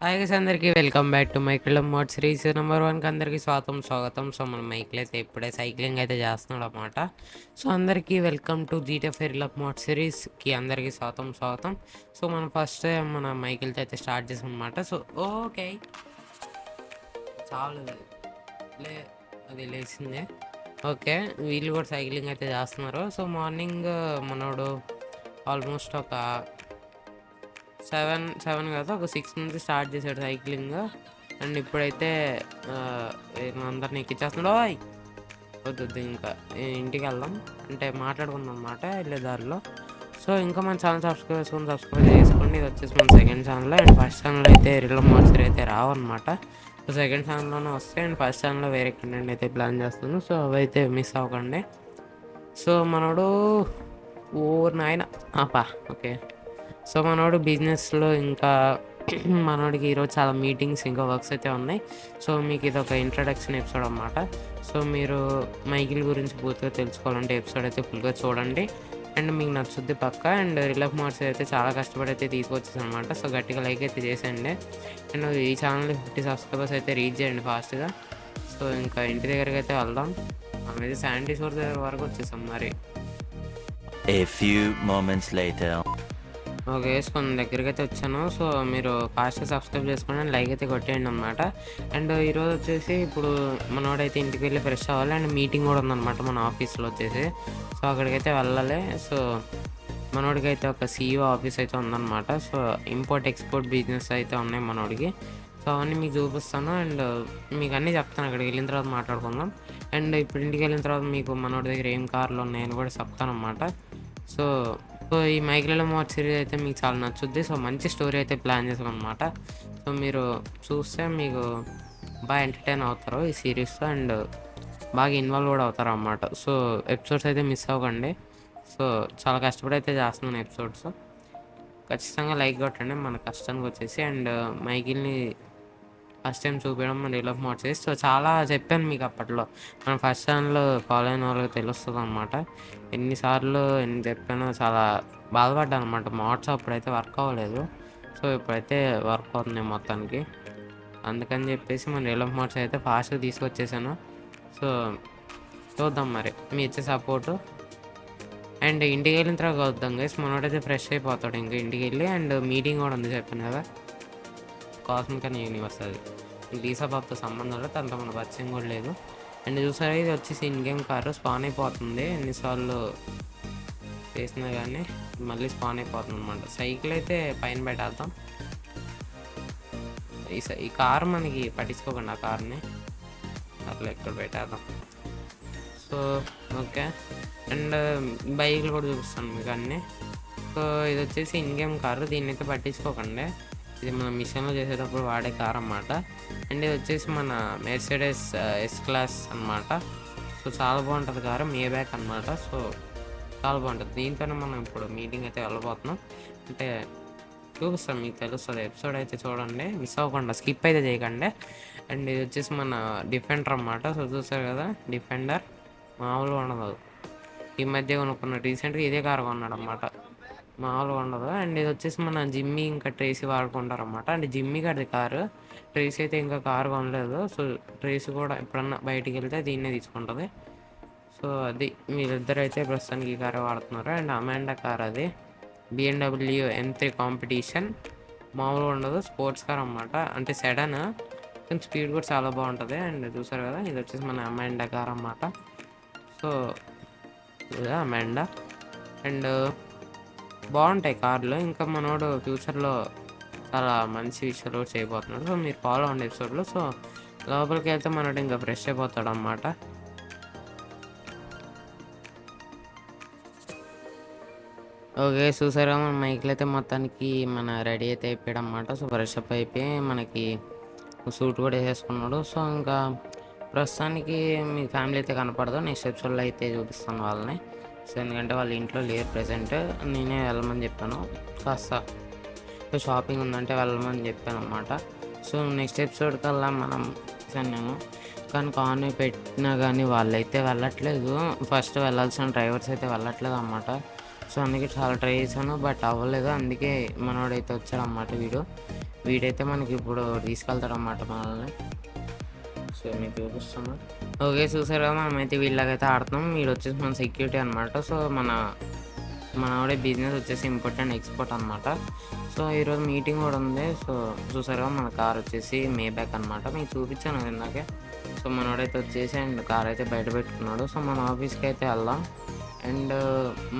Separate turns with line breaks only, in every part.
Hi guys అందరికీ welcome back to Michael mode series number 1కి అందరికీ స్వాగతం. సో మన మైకిల్ అయితే ఇప్పుడే సైక్లింగ్ అయితే చేస్తున్నాడు అనమాట. సో అందరికీ welcome to GTA fair up mod సిరీస్కి అందరికీ స్వాగతం. సో మనం ఫస్ట్ మన మైకిల్తో అయితే స్టార్ట్ చేసాం అనమాట. సో ఓకే చాలు అది లేచిందే. ఓకే వీళ్ళు కూడా సైక్లింగ్ అయితే చేస్తున్నారు. సో మార్నింగ్ మనోడు ఆల్మోస్ట్ ఒక 7 కదా, ఒక 6 నుంచి స్టార్ట్ చేశాడు సైక్లింగ్. అండ్ ఇప్పుడైతే అందరిని ఎక్కించేస్తున్నాడు. వద్దు ఇంకా ఇంటికి వెళ్దాం అంటే మాట్లాడుకుందాం అన్నమాట వెళ్ళే దారిలో. సో ఇంకా మన ఛానల్ సబ్స్క్రైబ్ చేసుకోండి. ఇది వచ్చేసి మన second channel. And first channel అయితే రీల్ మోడ్సర్ అయితే రావన్నమాట. సో సెకండ్ ఛానల్లోనే వస్తాయి. అండ్ ఫస్ట్ ఛానల్లో వేరే కంటెంట్ అయితే ప్లాన్ చేస్తున్నాను. సో అవైతే మిస్ అవ్వకండి. సో మనోడు నాయన ఓకే. సో మనోడు బిజినెస్లో ఇంకా మనోడికి ఈరోజు చాలా మీటింగ్స్ ఇంకా వర్క్స్ అయితే ఉన్నాయి. సో మీకు ఇది ఒక ఇంట్రడక్షన్ ఎపిసోడ్ అన్నమాట. సో మీరు మైకిల్ గురించి పూర్తిగా తెలుసుకోవాలంటే ఎపిసోడ్ అయితే ఫుల్గా చూడండి. అండ్ మీకు నచ్చుద్ది పక్క. అండ్ రిలఫ్ మోడ్స్ అయితే చాలా కష్టపడి అయితే తీసుకొచ్చేసి అనమాట. సో గట్టిగా లైక్ అయితే చేసేయండి. అండ్ ఈ ఛానల్ 50 సబ్స్క్రైబర్స్ అయితే రీచ్ చేయండి ఫాస్ట్గా. సో ఇంకా ఇంటి దగ్గరికి అయితే వెళ్దాం. మనమైతే శాండీ షోర్ దగ్గర వరకు వచ్చేసాం మరి.
A few moments later.
Okay కొన్ని దగ్గరికి అయితే వచ్చాను. సో మీరు ఫాస్ట్గా సబ్స్క్రైబ్ చేసుకోండి అండ్ లైక్ అయితే కొట్టేయండి అనమాట. అండ్ ఈరోజు వచ్చేసి ఇప్పుడు మనోడైతే ఇంటికి వెళ్ళి ఫ్రెష్ అవ్వాలి. అండ్ మీటింగ్ కూడా ఉందన్నమాట మన ఆఫీస్లో వచ్చేసి. సో అక్కడికైతే వెళ్ళాలి. సో మనోడికి అయితే ఒక CEO ఆఫీస్ అయితే ఉందన్నమాట. సో ఇంపోర్ట్ ఎక్స్పోర్ట్ బిజినెస్ అయితే ఉన్నాయి మనోడికి. సో అవన్నీ మీకు చూపిస్తాను అండ్ మీకు అన్నీ చెప్తాను. అక్కడికి వెళ్ళిన తర్వాత మాట్లాడుకుందాం. అండ్ ఇప్పుడు ఇంటికి వెళ్ళిన తర్వాత మీకు మనోడి దగ్గర ఏం కార్లు ఉన్నాయని కూడా చెప్తాను అన్నమాట. సో ఈ మైకిల్ మోడ్ సిరీస్ అయితే మీకు చాలా నచ్చుద్ది. సో మంచి స్టోరీ అయితే ప్లాన్ చేసాం అనమాట. సో మీరు చూస్తే మీకు బాగా ఎంటర్టైన్ అవుతారు ఈ సిరీస్లో అండ్ బాగా ఇన్వాల్వ్ కూడా అవుతారు అన్నమాట. సో ఎపిసోడ్స్ అయితే మిస్ అవ్వకండి. సో చాలా కష్టపడి అయితే చేస్తున్నాను ఎపిసోడ్స్. ఖచ్చితంగా లైక్ కొట్టండి మన కష్టానికి వచ్చేసి. అండ్ మైకిల్ని ఫస్ట్ టైం చూపించడం మన reel of mode series. So చాలా చెప్పాను మీకు అప్పట్లో. మన ఫస్ట్ ఛానల్ ఫాలో అయిన వాళ్ళకి తెలుస్తుంది అనమాట. ఎన్నిసార్లు చెప్పానో చాలా బాధపడ్డాను అనమాట. మోడ్స్ అప్పుడైతే వర్క్ అవ్వలేదు. సో ఇప్పుడైతే వర్క్ అవుతుంది మొత్తానికి. అందుకని చెప్పేసి మన రీల్ ఆఫ్ మోడ్స్ అయితే ఫాస్ట్గా తీసుకొచ్చేసాను. సో చూద్దాం మరి మీ ఇచ్చే సపోర్టు. అండ్ ఇంటికి వెళ్ళిన తర్వాత వద్దాం గైస్. మనోడైతే ఫ్రెష్ అయిపోతాడు ఇంకా ఇంటికి వెళ్ళి. అండ్ మీటింగ్ కూడా ఉంది చెప్పాను కదా, కాస్మిక్ అని యూనివర్స్. అది లీసా బాబుతో సంబంధం లేదు, తనతో మన పరిచయం కూడా లేదు. అండ్ చూసారా ఇది వచ్చేసి ఇన్ గేమ్ కారు స్పాన్ అయిపోతుంది. ఎన్నిసార్లు చేసినా కానీ మళ్ళీ స్పాన్ అయిపోతుంది అనమాట. సైకిల్ అయితే పైన పెట్టేద్దాం. ఈ కారు మనకి పట్టించుకోకండి, ఆ కార్ని అట్లా ఎక్కడ పెట్టేద్దాం. So okay. అండ్ బైక్లు కూడా చూపిస్తాను మీకు అన్నీ. సో ఇది వచ్చేసి ఇన్ గేమ్ కారు, దీన్ని అయితే పట్టించుకోకండి. ఇది మన మిషన్లో చేసేటప్పుడు వాడే కార్ అన్నమాట. అండ్ ఇది వచ్చేసి మన మెర్సిడెస్ S క్లాస్ అనమాట. సో చాలా బాగుంటుంది కారు, మేబ్యాక్ అనమాట. సో చాలా బాగుంటుంది. దీంతోనే మనం ఇప్పుడు మీటింగ్ అయితే వెళ్ళబోతున్నాం. అంటే చూపిస్తాం, మీకు తెలుస్తుంది. ఎపిసోడ్ అయితే చూడండి, మిస్ అవ్వకుండా, స్కిప్ అయితే చేయకండి. అండ్ ఇది వచ్చేసి మన డిఫెండర్ అన్నమాట. సో చూస్తారు కదా, డిఫెండర్ మామూలుగా ఉండదు. ఈ మధ్య కొనుక్కున్న రీసెంట్గా ఇదే కారు కొన్నాడు అన్నమాట, మామూలుగా ఉండదు. అండ్ ఇది వచ్చేసి మన జిమ్మీ ఇంకా ట్రేసీ వాడుకుంటారు అన్నమాట. అంటే జిమ్మీ గారిది కారు, ట్రేసీ అయితే ఇంకా కారు కొనలేదు. సో ట్రేసీ కూడా ఎప్పుడన్నా బయటికి వెళ్తే దీన్నే తీసుకుంటుంది. సో అది వీళ్ళిద్దరు అయితే ప్రస్తుతానికి ఈ కారు వాడుతున్నారు. అండ్ అమాండా కార్ అది BMW M3 కాంపిటీషన్, మామూలుగా ఉండదు, స్పోర్ట్స్ కార్ అన్నమాట. అంటే సెడన్, కానీ స్పీడ్ కూడా చాలా బాగుంటుంది. అండ్ చూసారు కదా, ఇది వచ్చేసి మన అమాండా కార్ అన్నమాట. సో ఇదా అమాండా. అండ్ బాగుంటాయి కార్లు. ఇంకా మనోడు ఫ్యూచర్లో చాలా మంచి విషయాలు చేయబోతున్నాడు. సో మీరు ఫాలో అవ్వండి ఎపిసోడ్లో. సో లోపలికి వెళ్తే మనోడు ఇంకా ఫ్రెష్ అయిపోతాడు అన్నమాట. ఓకే చూసారా, మన మైకిల్ అయితే మొత్తానికి మన రెడీ అయితే అయిపోయాడు అన్నమాట. సో ఫ్రెష్ అప్ అయిపోయి మనకి సూట్ కూడా వేసేసుకున్నాడు. సో ఇంకా ప్రస్తుతానికి మీ ఫ్యామిలీ అయితే కనపడదు. నెక్స్ట్ ఎపిసోడ్లో అయితే చూపిస్తాను వాళ్ళని. సో ఎందుకంటే వాళ్ళ ఇంట్లో లేరు ప్రెసెంట్, నేనే వెళ్ళమని చెప్పాను. కాస్త షాపింగ్ ఉందంటే వెళ్ళమని చెప్పాను అన్నమాట. సో నెక్స్ట్ ఎపిసోడ్ కల్లా మనం నేను కానీ కాన్ పెట్టినా కానీ వాళ్ళైతే వెళ్ళట్లేదు. ఫస్ట్ వెళ్ళాల్సిన డ్రైవర్స్ అయితే వెళ్ళట్లేదు అన్నమాట. సో అందుకే చాలా ట్రై చేశాను, బట్ అవ్వలేదు. అందుకే మనోడైతే వచ్చాడు అన్నమాట వీడు. వీడైతే మనకి ఇప్పుడు తీసుకెళ్తాడన్నమాట మనల్ని. సో మీకు చూపిస్తాను. ఓకే, చూసారు కదా మనమైతే వీళ్ళకైతే ఆడుతున్నాం. వీడొచ్చేసి మన సెక్యూరిటీ అనమాట. సో మనవాడే బిజినెస్ వచ్చేసి ఇంపోర్ట్ అండ్ ఎక్స్పోర్ట్ అనమాట. సో ఈరోజు మీటింగ్ కూడా ఉంది. సో చూసారు కదా మన కార్ వచ్చేసి మేబ్యాక్ అనమాట. మీకు చూపించాను కదా ఇందాకే. సో మనవాడైతే వచ్చేసి అండ్ కార్ అయితే బయట పెట్టుకున్నాడు. సో మన ఆఫీస్కి అయితే వెళ్దాం. అండ్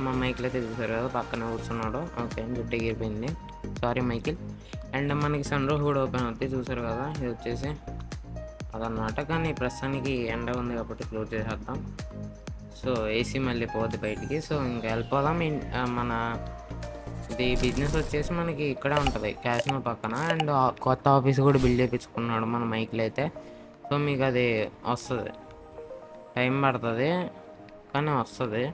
మా మైకిల్ అయితే చూసారు కదా పక్కన కూర్చున్నాడు. ఓకే, జుట్టు ఎగిరిపోయింది, సారీ మైకిల్. అండ్ మనకి సన్ రూఫ్ కూడా ఓపెన్ అవుతుంది, చూసారు కదా. ఇది వచ్చేసి అదనమాట. కానీ ప్రస్తుతానికి ఎండ ఉంది కాబట్టి క్లోజ్ చేసేద్దాం. సో ఏసీ మళ్ళీ పోద్ది బయటికి. సో ఇంకా వెళ్ళిపోదాం. మన ఇది బిజినెస్ వచ్చేసి మనకి ఇక్కడే ఉంటుంది, క్యాసినో పక్కన. అండ్ కొత్త ఆఫీస్ కూడా బిల్డ్ చేయించుకున్నాడు మన మైకిల్ అయితే. సో మీకు అది వస్తుంది, టైం పడుతుంది కానీ వస్తుంది.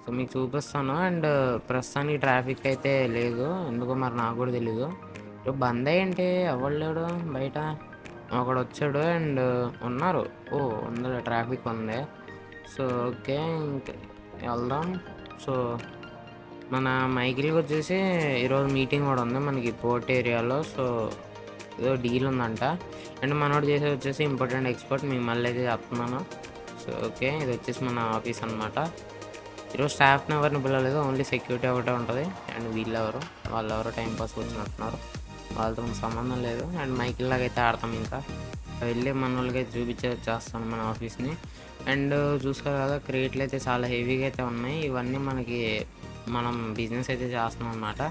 సో మీకు చూపిస్తాను. అండ్ ప్రస్తుతానికి ట్రాఫిక్ అయితే లేదు, ఎందుకో మరి నాకు కూడా తెలీదు. బంద్ ఏంటి, ఎవరు లేడు బయట. ఒకడు వచ్చాడు అండ్ ఉన్నారు. ఓ ఉందిలే, ట్రాఫిక్ ఉంది. సో ఓకే, ఇంక వెళ్దాం. సో మన మైకిల్కి వచ్చేసి ఈరోజు మీటింగ్ కూడా ఉంది మనకి పోర్ట్ ఏరియాలో. సో ఏదో డీల్ ఉందంట. అండ్ మనోడు చేసేది వచ్చేసి ఇంపార్టెంట్ ఎక్స్పోర్ట్, మీకు మళ్ళీ అయితే చెప్తున్నాను. సో ఓకే, ఇది వచ్చేసి మన ఆఫీస్ అనమాట. ఈరోజు స్టాఫ్ని ఎవరిని పిలవలేదు, ఓన్లీ సెక్యూరిటీ ఒకటే ఉంటుంది. అండ్ వాళ్ళెవరో టైంపాస్ వచ్చినట్టున్నారు, వాళ్ళతో సంబంధం లేదు. అండ్ మైకిల్ లాగా అయితే ఆడతాం. ఇంకా వెళ్ళి మన వాళ్ళకి అయితే వచ్చేస్తాను మన ఆఫీస్ని. అండ్ చూసుకోవాలి కదా, క్రియేట్లు అయితే చాలా హెవీగా అయితే ఉన్నాయి. ఇవన్నీ మనం బిజినెస్ అయితే చేస్తున్నాం అనమాట.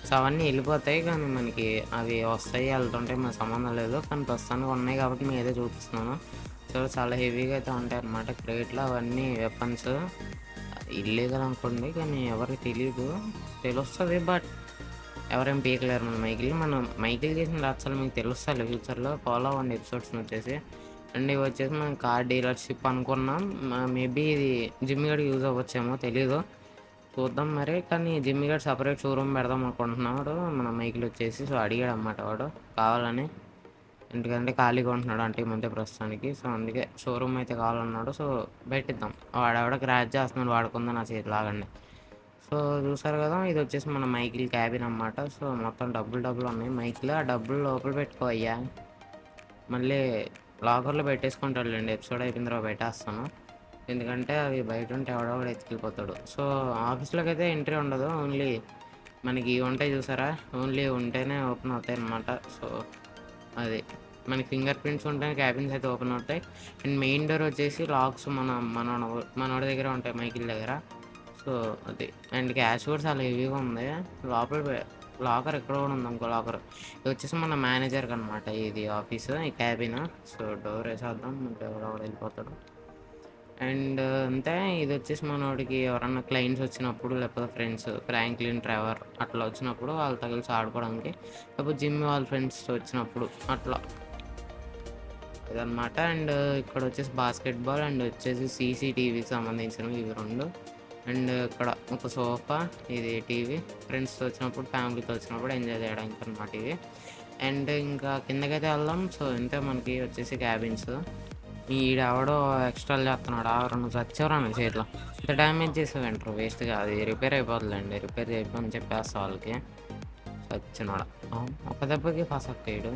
సో అవన్నీ వెళ్ళిపోతాయి, కానీ మనకి అవి వస్తాయి వెళ్తుంటాయి, మన సంబంధం లేదు. కానీ ప్రస్తుతానికి ఉన్నాయి కాబట్టి మీకు అయితే చూపిస్తున్నాను. సో చాలా హెవీగా అయితే ఉంటాయి అన్నమాట క్రియేట్లో. అవన్నీ వెపన్స్ ఇల్లీగల్ అనుకోండి, కానీ ఎవరికి తెలుస్తుంది. బట్ ఎవరేం పీకలేరు మన మైకిల్ చేసిన రచ్చలు మీకు తెలుస్తుంది ఫ్యూచర్లో. ఫాలో అవ్వండి ఎపిసోడ్స్ని వచ్చేసి. అండ్ ఇవి వచ్చేసి మనం కార్ డీలర్షిప్ అనుకున్నాం. మేబీ ఇది జిమ్మి గడికి యూజ్ అవ్వచ్చేమో, తెలీదు, చూద్దాం మరి. కానీ జిమ్మి గడి సపరేట్ షోరూమ్ పెడదాం అనుకుంటున్నాడు మన మైకిల్ వచ్చేసి. సో అడిగాడు అన్నమాట వాడు కావాలని, ఎందుకంటే ఖాళీగా ఉంటున్నాడు అంటే ముందే ప్రస్తుతానికి. సో అందుకే షోరూమ్ అయితే కావాలన్నాడు. సో పెట్టిద్దాం, వాడెవడ క్రాచ్ చేస్తున్నాడు, వాడుకుందా నా చేతి లాగండి. సో చూసారు కదా, ఇది వచ్చేసి మన మైకిల్ క్యాబిన్ అన్నమాట. సో మొత్తం డబ్బులు ఉన్నాయి మైకిల్. ఆ డబ్బులు లోపల పెట్టుకోయ్యా, మళ్ళీ లాకర్లో పెట్టేసుకుంటాడులేండి. ఎపిసోడ్ అయిపోయిన తర్వాత పెట్టేస్తాను, ఎందుకంటే అవి బయట ఉంటే ఎవడో ఎత్తుకెళ్ళిపోతాడు. సో ఆఫీస్లోకి అయితే ఎంట్రీ ఉండదు, ఓన్లీ మనకి ఉంటాయి చూసారా, ఓన్లీ ఉంటేనే ఓపెన్ అవుతాయి అన్నమాట. సో అది మనకి ఫింగర్ ప్రింట్స్ ఉంటాయి, క్యాబిన్స్ అయితే ఓపెన్ అవుతాయి. అండ్ మెయిన్ డోర్ వచ్చేసి లాక్స్ మనోడి దగ్గర ఉంటాయి, మైకిల్ దగ్గర. సో అది. అండ్ క్యాష్ కూడా చాలా హెవీగా ఉంది. లోపల లాకర్ ఎక్కడ కూడా ఉంది, ఇంకో లాకర్. ఇది వచ్చేసి మన మేనేజర్కి అనమాట ఇది ఆఫీస్, ఈ క్యాబిన్. సో డోర్ వేసేద్దాం, ఎవడో వెళ్ళిపోతాడు. అండ్ అంతే. ఇది వచ్చేసి మనోడికి ఎవరన్నా క్లయింట్స్ వచ్చినప్పుడు, లేకపోతే ఫ్రెండ్స్ ఫ్రాంక్లిన్ ట్రెవర్ అట్లా వచ్చినప్పుడు వాళ్ళతో కలిసి ఆడుకోవడానికి, లేకపోతే జిమ్ వాళ్ళ ఫ్రెండ్స్ వచ్చినప్పుడు అట్లా ఇదనమాట. అండ్ ఇక్కడ వచ్చేసి బాస్కెట్బాల్ అండ్ వచ్చేసి సీసీటీవీకి సంబంధించినవి ఇవి రెండు. అండ్ ఇక్కడ ఒక సోఫా, ఇది టీవీ, ఫ్రెండ్స్తో వచ్చినప్పుడు ఫ్యామిలీతో వచ్చినప్పుడు ఎంజాయ్ చేయడానికి అనమాట ఇవి. అండ్ ఇంకా కిందకైతే వెళ్దాం. సో ఇంతే మనకి వచ్చేసి క్యాబిన్స్. ఈడెవడో ఎక్స్ట్రా చేస్తున్నాడు, రెండు చచ్చేవరా నా చేతిలో. ఇంత డ్యామేజ్ చేసేవంటారు వేస్ట్గా, అది రిపేర్ అయిపోతుందండి, రిపేర్ చేయమని చెప్పేస్తా వాళ్ళకి. చచ్చినాడు ఒక దెబ్బకి ఫసక్కాడు.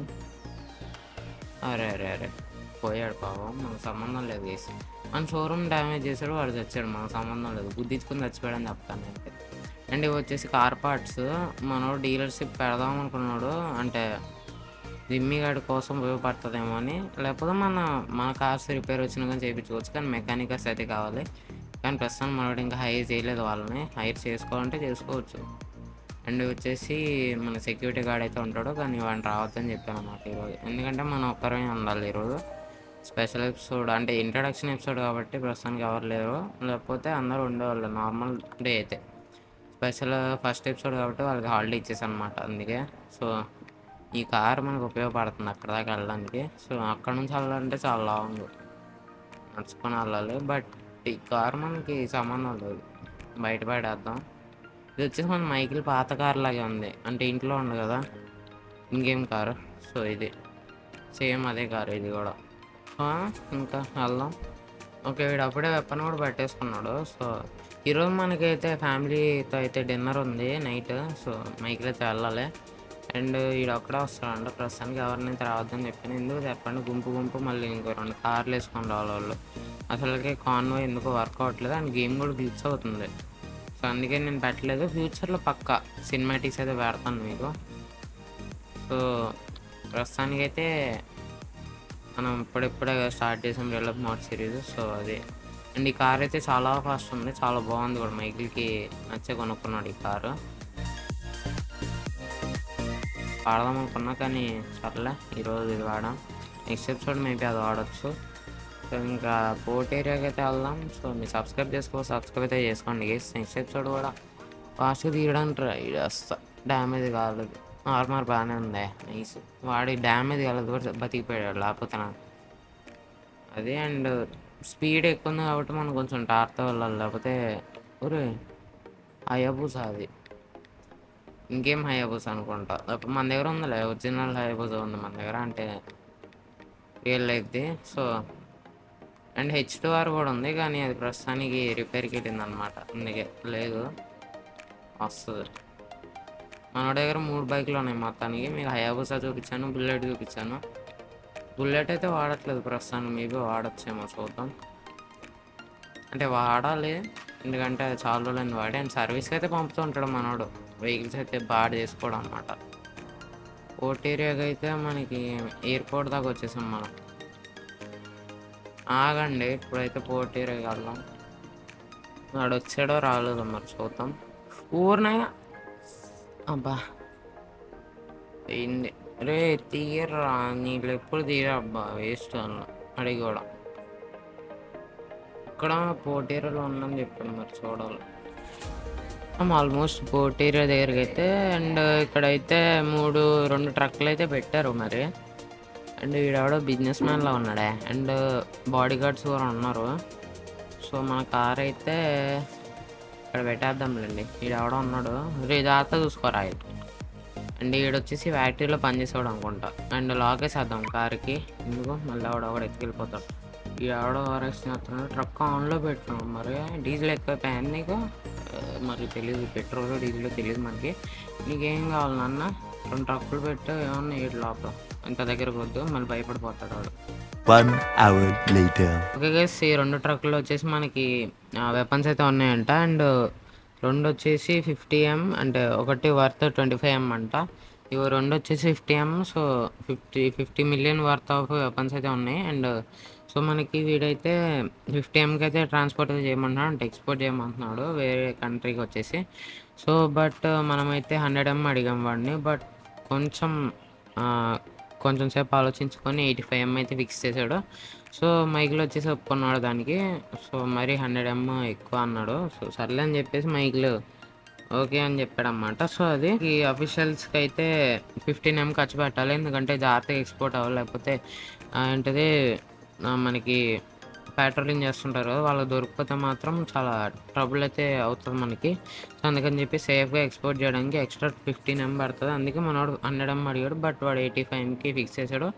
అరే పోయాడు పాపం, మనకు సంబంధం లేదు వేసి. మన షోరూమ్ డ్యామేజ్ చేశాడు, వాడు చచ్చాడు, మనకు సంబంధం లేదు, గుద్దించుకుని చచ్చిపోయాడని చెప్తాను అయితే. అండ్ ఇవి వచ్చేసి కార్ పార్ట్స్. మనోడు డీలర్షిప్ పెడదాం అనుకున్నాడు, అంటే జిమ్మి గాడి కోసం ఉపయోగపడుతుందేమో అని. లేకపోతే మన కార్స్ రిపేర్ వచ్చినా కానీ చేయించుకోవచ్చు, కానీ మెకానికల్స్ అయితే కావాలి. కానీ ప్రస్తుతం మనోడు ఇంకా హైర్ చేయలేదు, వాళ్ళని హైర్ చేసుకోవాలంటే చేసుకోవచ్చు. అండ్ వచ్చేసి మన సెక్యూరిటీ గార్డ్ అయితే ఉంటాడు, కానీ వాడిని రావద్దని చెప్పాను అన్నమాట ఈరోజు, ఎందుకంటే మనం ఒక్కరమే ఉండాలి ఈరోజు. స్పెషల్ ఎపిసోడ్ అంటే ఇంట్రడక్షన్ ఎపిసోడ్ కాబట్టి ప్రస్తుతానికి ఎవరు లేరు, లేకపోతే అందరూ ఉండేవాళ్ళు నార్మల్ డే అయితే. స్పెషల్ ఫస్ట్ ఎపిసోడ్ కాబట్టి వాళ్ళకి హాలిడే ఇచ్చేసాను అనమాట, అందుకే. సో ఈ కార్ మనకు ఉపయోగపడుతుంది అక్కడ దాకా వెళ్ళడానికి. సో అక్కడ నుంచి వెళ్ళాలంటే చాలా లాంగ్ నడుచుకొని వెళ్ళాలి, బట్ ఈ కార్ మనకి సంబంధం లేదు, బయట పడేద్దాం. ఇది వచ్చేసి మన మైకిల్ పాత కార్ లాగే ఉంది, అంటే ఇంట్లో ఉంది కదా ఇంకేం కారు. సో ఇది సేమ్ అదే కారు ఇది కూడా. ఇంకా వెళ్దాం. ఓకే, వీడు అప్పుడే వెపన్ కూడా పెట్టేసుకున్నాడు. సో ఈరోజు మనకైతే ఫ్యామిలీతో అయితే డిన్నర్ ఉంది నైట్. సో మైకిల్ అయితే వెళ్ళాలి. అండ్ ఈడొక్కడే వస్తాడంట. ప్రస్తుతానికి ఎవరినైతే రావద్దని చెప్పాను. ఎందుకు చెప్పండి, గుంపు మళ్ళీ ఇంకో 2 కార్లు వేసుకొని రావాలి వాళ్ళు. అసలుకే కాన్వాయ్ ఎందుకో వర్క్ అవ్వట్లేదు అండ్ గేమ్ కూడా గ్లిచ్ అవుతుంది. సో అందుకే నేను పెట్టలేదు. ఫ్యూచర్లో పక్కా సినిమాటిక్స్ అయితే పెడతాను మీకు. సో ప్రస్తుతానికైతే మనం ఇప్పుడిప్పుడే స్టార్ట్ చేసాం డెవలప్ మోడ్ సిరీస్. సో అది అండ్ ఈ కార్ అయితే చాలా ఫాస్ట్ ఉంది, చాలా బాగుంది కూడా. మైకిల్కి నచ్చే కొనుక్కున్నాడు ఈ కారు. వాడదాం అనుకున్నా కానీ సర్లే ఈరోజు ఇది వాడాం. నెక్స్ట్ ఎపిసోడ్ మేబీ అది వాడచ్చు. సో ఇంకా పోర్ట్ ఏరియాకి అయితే వెళ్దాం. సో మీరు సబ్స్క్రైబ్ అయితే చేసుకోండి గైస్. నెక్స్ట్ ఎపిసోడ్ కూడా ఫాస్ట్గా తీయడానికి ట్రై చేస్తా. డ్యామేజ్ కాలేదు, ఆర్మర్ బాగానే ఉంది, నైస్. వాడి డ్యామేజ్ కాలేదు కూడా బతికిపోయాడు, లేకపోతే అదే. అండ్ స్పీడ్ ఎక్కువ ఉంది కాబట్టి మనం కొంచెం టార్తో వెళ్ళాలి, లేకపోతే ఒరే హయాబుసా అది ఇంకేం హయాబుసా అనుకుంటా. మన దగ్గర ఉందిలే, ఒరిజినల్ హయాబుసా ఉంది మన దగ్గర, అంటే రియల్ లైఫ్ది. సో అండ్ H2R కూడా ఉంది, కానీ అది ప్రస్తుతానికి రిపేర్కి వెళ్ళింది అనమాట, అందుకే లేదు, వస్తుంది. మన దగ్గర 3 బైకులు ఉన్నాయి మొత్తానికి. మీకు హయాబుసా చూపించాను, బుల్లెట్ చూపించాను. బుల్లెట్ అయితే వాడట్లేదు ప్రస్తుతానికి, మేబీ వాడచ్చేమో చూద్దాం. అంటే వాడాలి, ఎందుకంటే అది చాలా రోజులైంది వాడి. అండ్ సర్వీస్కి అయితే పంపుతూ ఉంటాడు మనోడు, వెహికల్స్ అయితే బాగా చేసుకోవడం అనమాట. పోర్ట్ ఏరియాకి అయితే మనకి ఎయిర్పోర్ట్ దాకా వచ్చేసాం మనం. ఆగండి, ఇప్పుడైతే పోర్ట్ ఏరియాకి వెళ్దాం. వాడు వచ్చాడో రాలేదో మరి చూద్దాం. ఊరినైనా అబ్బా అయింది రే, తీయరా నీళ్ళు ఎప్పుడు తీయరా అబ్బా, వేస్ట్ అన్న అడిగి కూడా. ఇక్కడ పోర్ట్ ఏరియాలో ఉందని చెప్పాను, మరి చూడాలి. ఆల్మోస్ట్ పోర్ట్ ఏరియా దగ్గరికి అయితే. అండ్ ఇక్కడైతే 2 ట్రక్లు అయితే పెట్టారు మరి. అండ్ ఈడెవడో బిజినెస్ మ్యాన్లా ఉన్నాడే, అండ్ బాడీ గార్డ్స్ కూడా ఉన్నారు. సో మన కార్ అయితే ఇక్కడ పెట్టేద్దాంలేండి. ఈడెవడో ఉన్నాడు, రే జాగ్రత్త చూసుకోరా. అండ్ ఈడొచ్చేసి ఫ్యాక్టరీలో పనిచేసేవాడు అనుకుంటా. అండ్ లాక్ వేసేద్దాం కార్కి, ఎందుకు మళ్ళీ ఎవడో ఎత్తుకెళ్ళిపోతాడు. ఈ ఎవడో ఆరేస్తున్నాడు. ట్రక్ ఆన్లో పెట్టుకున్నాం, మరి డీజిల్ ఎక్కువైపోయాను నీకు, మరి తెలియదు, పెట్రోల్ డీజిల్ తెలియదు మనకి. నీకేం కావాలి నాన్న, 2 ట్రక్కులు పెట్టు, ఏమన్నా ఏడు లోపల, ఇంత దగ్గరకు వద్దు, మళ్ళీ భయపడిపోతాడు వాడు.
1 hour later.
ఓకే గైస్, ఈ 2 ట్రక్కులు వచ్చేసి మనకి వెపన్స్ అయితే ఉన్నాయంట. అండ్ 2 వచ్చేసి 50M, అంటే ఒకటి వర్త్ 25M అంట. ఇవి 2 వచ్చేసి 50M. So 50 million worth of weapons అయితే ఉన్నాయి. అండ్ సో మనకి వీడైతే 50Mకి అయితే ట్రాన్స్పోర్ట్ అయితే చేయమంటున్నాడు, అంటే ఎక్స్పోర్ట్ చేయమంటున్నాడు వేరే కంట్రీకి వచ్చేసి. సో బట్ మనమైతే 100M అడిగాం వాడిని. బట్ కొంచెం సేపు ఆలోచించుకొని 85M అయితే ఫిక్స్ చేశాడు. సో మైకిల్ వచ్చేసి ఒప్పుకున్నాడు దానికి. సో మరి 100M ఎక్కువ అన్నాడు. సో సర్లే అని చెప్పేసి మైకిల్ ఓకే అని చెప్పాడు అన్నమాట. సో అది ఈ అఫీషియల్స్కి అయితే 15M ఖర్చు పెట్టాలి, ఎందుకంటే జాగ్రత్తగా ఎక్స్పోర్ట్ అవ్వాలి, లేకపోతే ఏంటిది మనకి పెట్రోలింగ్ చేస్తుంటారు కదా, వాళ్ళకి దొరికిపోతే మాత్రం చాలా ట్రబుల్ అయితే అవుతుంది మనకి. సో అందుకని చెప్పి సేఫ్గా ఎక్స్పోర్ట్ చేయడానికి ఎక్స్ట్రా 15M పడుతుంది. అందుకే మనవాడు 100M అడిగాడు, బట్ వాడు 85Mకి ఫిక్స్ చేశాడు.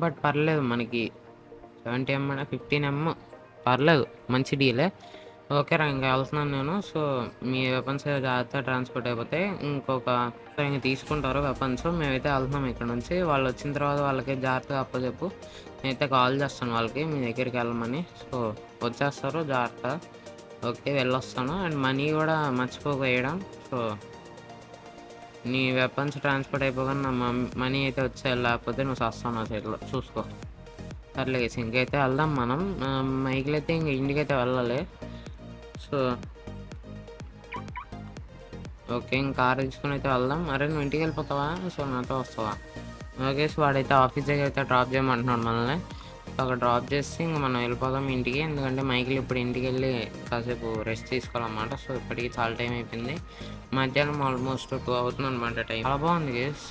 బట్ పర్లేదు, మనకి 70M 15M పర్లేదు, మంచి డీలే. ఓకే రా, ఇంకా వెళ్తున్నాను నేను. సో మీ వెపన్స్ జాగ్రత్తగా ట్రాన్స్పోర్ట్ అయిపోతే ఇంకొక ఇంకా తీసుకుంటారు వెపన్స్. మేమైతే వెళ్తున్నాం ఇక్కడ నుంచి. వాళ్ళు వచ్చిన తర్వాత వాళ్ళకి జాగ్రత్తగా అప్పచెప్పు, నేనైతే కాల్ చేస్తాను వాళ్ళకి మీ దగ్గరికి వెళ్ళమని. సో వచ్చేస్తారు జాగ్రత్త. ఓకే వెళ్ళొస్తాను. అండ్ మనీ కూడా మర్చిపోక వేయడం. సో నీ వెపన్స్ ట్రాన్స్పోర్ట్ అయిపోగానే నా మనీ అయితే వచ్చేయాలి, లేకపోతే నువ్వు వస్తావు నా సైడ్లో చూసుకో. సర్లే ఇంకైతే వెళ్దాం మనం. మైకిల్ అయితే ఇంక ఇంటికైతే వెళ్ళాలి. సో ఓకే, ఇంక కార్ తీసుకుని అయితే వెళ్దాం. అరే నువ్వు ఇంటికి వెళ్ళిపోతావా? సో నాతో వస్తావా? ఓకే, సో వాడైతే ఆఫీస్ దగ్గర అయితే డ్రాప్ చేయమంటున్నాడు మనల్ని. అక్కడ డ్రాప్ చేసి ఇంక మనం వెళ్ళిపోదాం ఇంటికి, ఎందుకంటే మైకిల్ ఇప్పుడు ఇంటికి వెళ్ళి కాసేపు రెస్ట్ తీసుకోవాలన్నమాట. సో ఇప్పటికి చాలా టైం అయిపోయింది, మధ్యాహ్నం ఆల్మోస్ట్ 2 అవుతుంది అనమాట టైం. చాలా బాగుంది గేస్,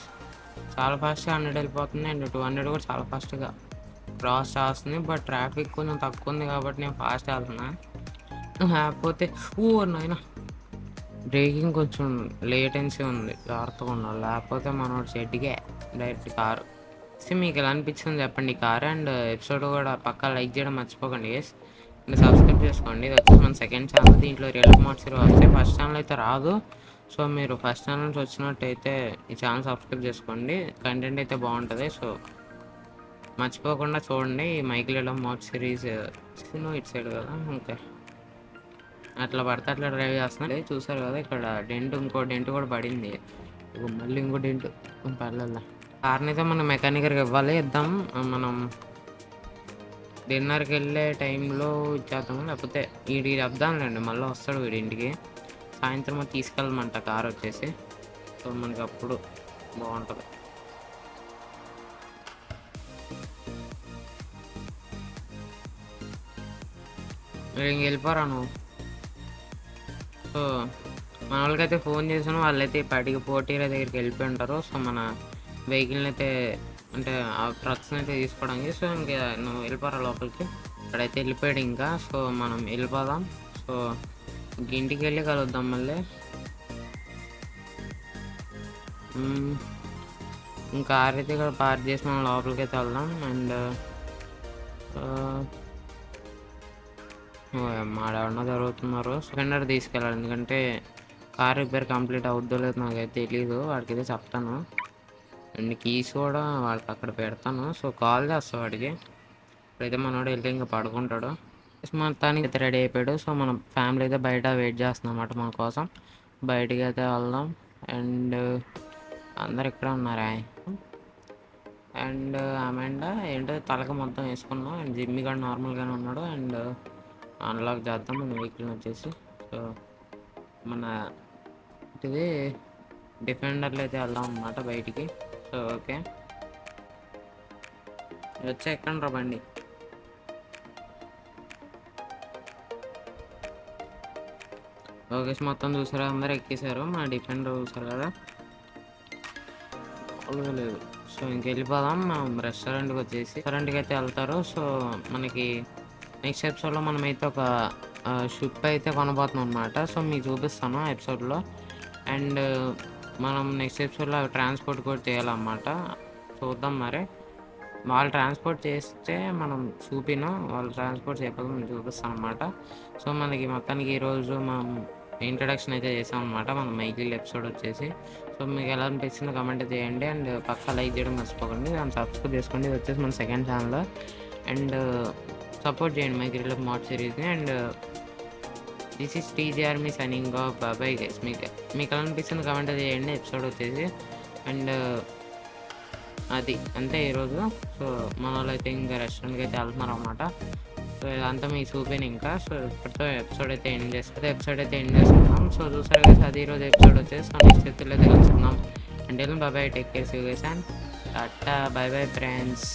చాలా ఫాస్ట్గా 100 వెళ్ళిపోతుంది. అండ్ 200 కూడా చాలా ఫాస్ట్గా క్రాస్ చేస్తుంది. బట్ ట్రాఫిక్ కొంచెం తక్కువ ఉంది కాబట్టి నేను ఫాస్ట్ వెళ్తున్నా, లేకపోతే నాయన బ్రేకింగ్ కొంచెం లేటెన్సీ ఉంది, జాగ్రత్తగా ఉండాలి, లేకపోతే మనోడు చెడ్డిగా డైరెక్ట్ కారు. సో మీకు ఎలా అనిపించింది చెప్పండి ఈ కారు. అండ్ ఎపిసోడ్ కూడా పక్కా లైక్ చేయడం మర్చిపోకండి గైస్. అండ్ సబ్స్క్రైబ్ చేసుకోండి. ఇది వచ్చేసి మన సెకండ్ ఛానల్, దీంట్లో రియల్ మోడ్ సిరీస్ వస్తే ఫస్ట్ ఛానల్ అయితే రాదు. సో మీరు ఫస్ట్ ఛానల్ నుంచి వచ్చినట్టయితే ఈ ఛానల్ సబ్స్క్రైబ్ చేసుకోండి, కంటెంట్ అయితే బాగుంటుంది. సో మర్చిపోకుండా చూడండి. ఈ మైకిల్ మోడ్ సిరీస్ ఇటు సైడ్ కదా, ఓకే అట్లా పడితే అట్లా డ్రైవ్ చేస్తున్నాడు. చూసారు కదా ఇక్కడ ఇంకో డెంట్ కూడా పడింది. మళ్ళీ ఇంకో డెంట్ పర్లేదు. కార్ని అయితే మనం మెకానిక్ గారికి ఇవ్వాలి, ఇద్దాం. మనం డిన్నర్కి వెళ్ళే టైంలో ఇచ్చేద్దాము, లేకపోతే వీడికి చెప్దాంలేండి, మళ్ళీ వస్తాడు వీడి ఇంటికి. సాయంత్రం తీసుకెళ్ళమంట కార్ వచ్చేసి. సో మనకి అప్పుడు బాగుంటుంది. ఇంక వెళ్ళిపోరా నువ్వు. సో మన వాళ్ళకైతే ఫోన్ చేసాను, వాళ్ళైతే పాటికి పోటీల దగ్గరికి వెళ్ళిపోయి ఉంటారు. సో మన వెహికల్ని అయితే అంటే ఆ ట్రక్స్ని అయితే తీసుకోవడానికి. సో ఇంకా నువ్వు వెళ్ళిపోరా లోపలికి. ఇక్కడైతే వెళ్ళిపోయాడు ఇంకా. సో మనం వెళ్ళిపోదాం. సో ఇంటికి వెళ్ళి కలుద్దాం మళ్ళీ. ఇంకా కార్ అయితే ఇక్కడ పార్క్ చేసి మనం లోపలికి అయితే వెళ్దాం. అండ్ మాడేమన్నా జరుగుతున్నారు. సెకండర్ తీసుకెళ్ళాలి, ఎందుకంటే కార్ రిపేర్ కంప్లీట్ అవుద్దో లేదో నాకైతే తెలీదు. వాడికైతే చెప్తాను. అండ్ కీస్ కూడా వాడికి అక్కడ పెడతాను. సో కాల్ చేస్తా వాడికి. ఇప్పుడైతే మనోడు వెళ్ళి ఇంకా పడుకుంటాడు. మొత్తానికి అయితే రెడీ అయిపోయాడు. సో మన ఫ్యామిలీ అయితే బయట వెయిట్ చేస్తున్నాం అన్నమాట మన కోసం. బయటికి అయితే వెళ్దాం. అండ్ అందరు ఇక్కడ ఉన్నారా. అండ్ అమెండా ఏంటో తలక మొత్తం వేసుకున్నాం. అండ్ జిమ్మి కూడా నార్మల్గానే ఉన్నాడు. అండ్ అన్లాక్ చేద్దాం మన వెహికల్ని వచ్చేసి. సో మన ఇది డిఫెండర్లో అయితే వెళ్దాం అన్నమాట బయటికి. సో ఓకే వచ్చా ఎక్కండి రా బండి. ఓకే మొత్తం చూసారు, అందరూ ఎక్కేసారు. మా డిఫెండర్ చూసారు కదా, లేదు. సో ఇంకెళ్ళిపోదాం. మనం రెస్టారెంట్కి వచ్చేసి రెస్టారెంట్కి అయితే వెళ్తారు. సో మనకి నెక్స్ట్ ఎపిసోడ్లో మనమైతే ఒక షిప్ అయితే కొనబోతున్నాం అనమాట. సో మీకు చూపిస్తాను ఆ ఎపిసోడ్లో. అండ్ మనం నెక్స్ట్ ఎపిసోడ్లో ట్రాన్స్పోర్ట్ కూడా చేయాలన్నమాట. చూద్దాం మరి. వాళ్ళు ట్రాన్స్పోర్ట్ చేస్తే మనం వాళ్ళు ట్రాన్స్పోర్ట్ చేయకపోతే మనం చూపిస్తాం అనమాట. సో మనకి మొత్తానికి ఈరోజు మనం ఇంట్రడక్షన్ అయితే చేసాం అనమాట మన మైకిల్ ఎపిసోడ్ వచ్చేసి. సో మీకు ఎలా అనిపిస్తుందో కమెంట్ చేయండి. అండ్ పక్కా లైక్ చేయడం మర్చిపోకండి. దాన్ని సబ్స్క్రైబ్ చేసుకోండి. ఇది వచ్చేసి మన సెకండ్ ఛానల్. అండ్ సపోర్ట్ చేయండి మైకిల్ మోడ్ సిరీస్ని. And this is TGR me signing off. Bye bye guys. మీకు ఎలా అనిపిస్తుంది కమెంట్ చేయండి ఎపిసోడ్ వచ్చేసి. అండ్ అది అంతే ఈరోజు. సో మన వాళ్ళు అయితే ఇంకా రెస్టారెంట్కి అయితే వెళ్తున్నారు అనమాట. సో ఇదంతా మీకు చూపాను ఇంకా. సో ఇప్పటితో ఎపిసోడ్ అయితే ఎండ్ చేసుకుందాం. సో చూసారు కదా, అది ఈరోజు ఎపిసోడ్ వచ్చేసి. సో నెక్స్ట్ ఎపిసోడ్ అయితే కలుసుకుందాం. అంటే బాబాయ్, take care, see you guys and tata, bye bye friends,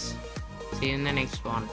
see you in the next one.